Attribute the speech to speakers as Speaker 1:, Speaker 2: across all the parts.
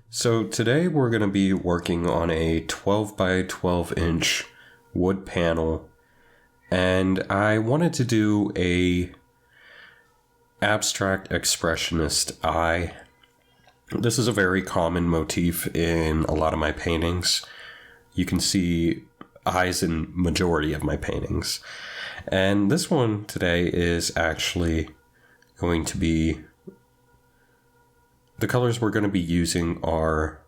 Speaker 1: So today we're going to be working on a 12 by 12 inch wood panel, and I wanted to do a abstract expressionist eye. This is a very common motif in a lot of my paintings. You can see eyes in majority of my paintings. And this one today is actually going to be, the colors we're going to be using are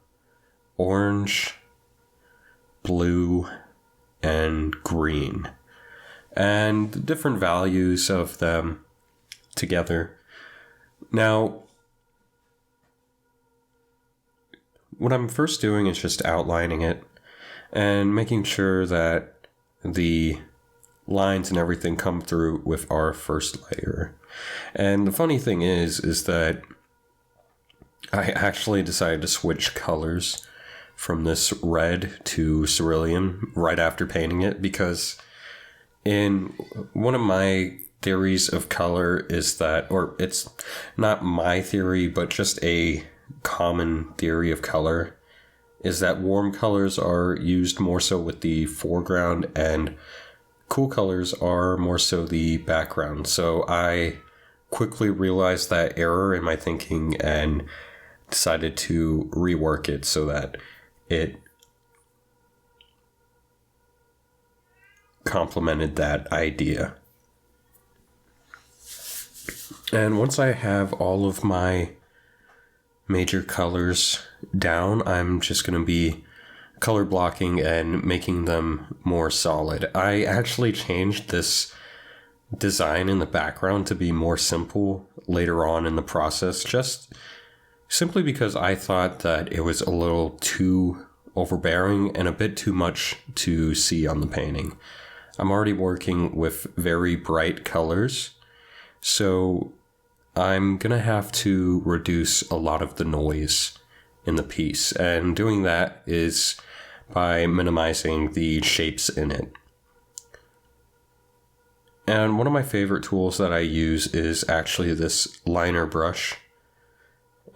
Speaker 1: orange, blue, and green. And the different values of them together. Now, what I'm first doing is just outlining it and making sure that the lines and everything come through with our first layer. And the funny thing is that I actually decided to switch colors from this red to cerulean right after painting it, because in one of my theories of color is that, or it's not my theory, but just a common theory of color, is that warm colors are used more so with the foreground and cool colors are more so the background. So I quickly realized that error in my thinking and decided to rework it so that it complemented that idea. And once I have all of my major colors down, I'm just going to be color blocking and making them more solid. I actually changed this design in the background to be more simple later on in the process, just simply because I thought that it was a little too overbearing and a bit too much to see on the painting. I'm already working with very bright colors, so I'm gonna have to reduce a lot of the noise in the piece, and doing that is by minimizing the shapes in it. And one of my favorite tools that I use is actually this liner brush.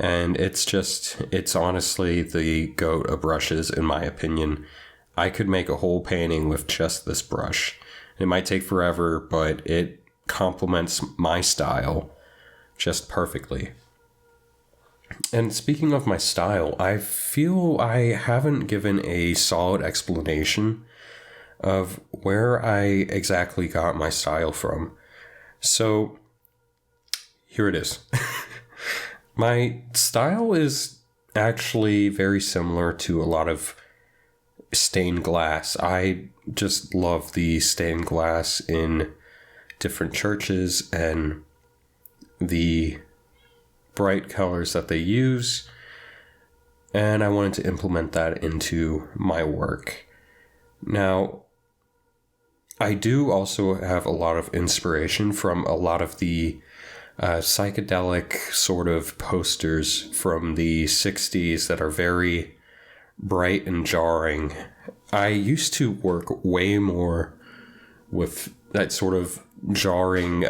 Speaker 1: And it's honestly the goat of brushes in my opinion. I could make a whole painting with just this brush. It might take forever, but it complements my style just perfectly. And speaking of my style, I feel I haven't given a solid explanation of where I exactly got my style from. So here it is. My style is actually very similar to a lot of stained glass. I just love the stained glass in different churches and the bright colors that they use, and I wanted to implement that into my work. Now, I do also have a lot of inspiration from a lot of the psychedelic sort of posters from the 60s that are very bright and jarring. I used to work way more with that sort of jarring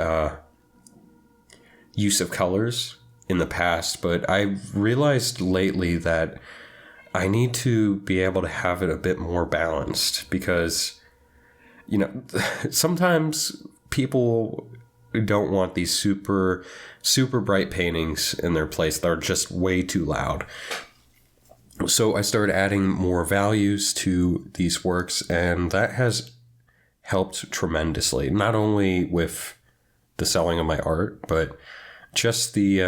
Speaker 1: use of colors in the past, but I've realized lately that I need to be able to have it a bit more balanced, because, you know, sometimes people don't want these super bright paintings in their place that are just way too loud. So I started adding more values to these works, and that has helped tremendously, not only with the selling of my art, but just the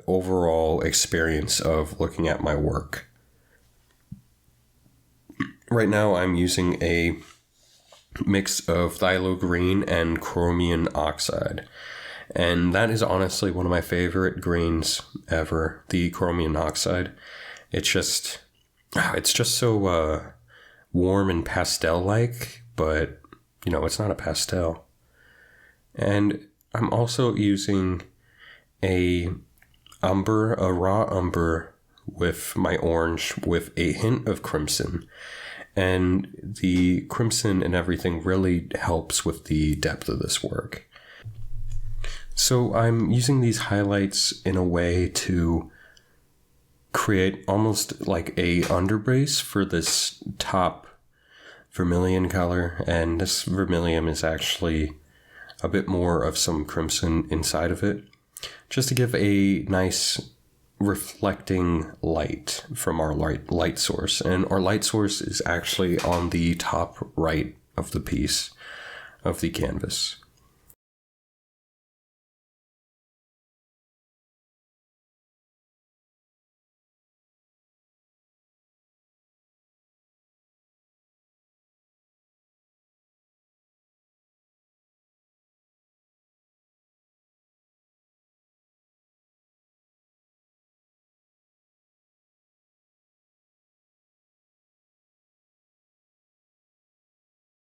Speaker 1: overall experience of looking at my work. Right now I'm using a mix of phthalo green and chromium oxide. And that is honestly one of my favorite greens ever, the chromium oxide. It's just so warm and pastel-like, but, you know, it's not a pastel. And I'm also using a raw umber with my orange with a hint of crimson. And the crimson and everything really helps with the depth of this work. So I'm using these highlights in a way to create almost like a underbase for this top vermilion color, and this vermilion is actually a bit more of some crimson inside of it, just to give a nice reflecting light from our light source. And our light source is actually on the top right of the piece of the canvas.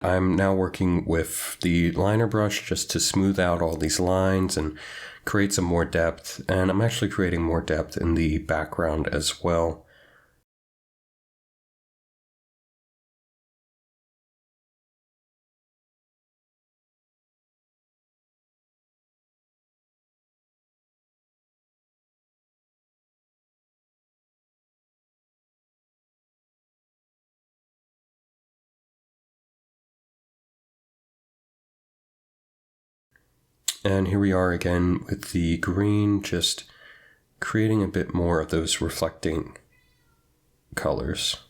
Speaker 1: I'm now working with the liner brush just to smooth out all these lines and create some more depth, and I'm actually creating more depth in the background as well. And here we are again with the green, just creating a bit more of those reflecting colors.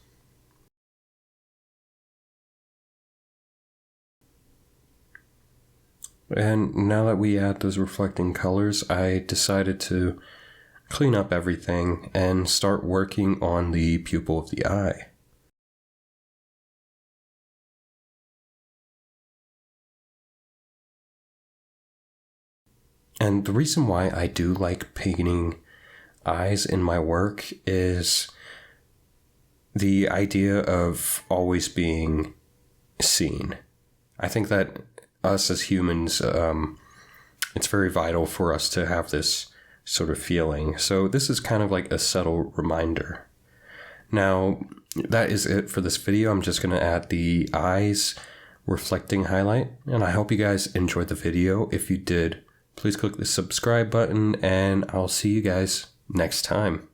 Speaker 1: And now that we add those reflecting colors, I decided to clean up everything and start working on the pupil of the eye. And the reason why I do like painting eyes in my work is the idea of always being seen. I think that us as humans, it's very vital for us to have this sort of feeling. So this is kind of like a subtle reminder. Now, that is it for this video. I'm just going to add the eyes reflecting highlight, and I hope you guys enjoyed the video. If you did, please click the subscribe button, and I'll see you guys next time.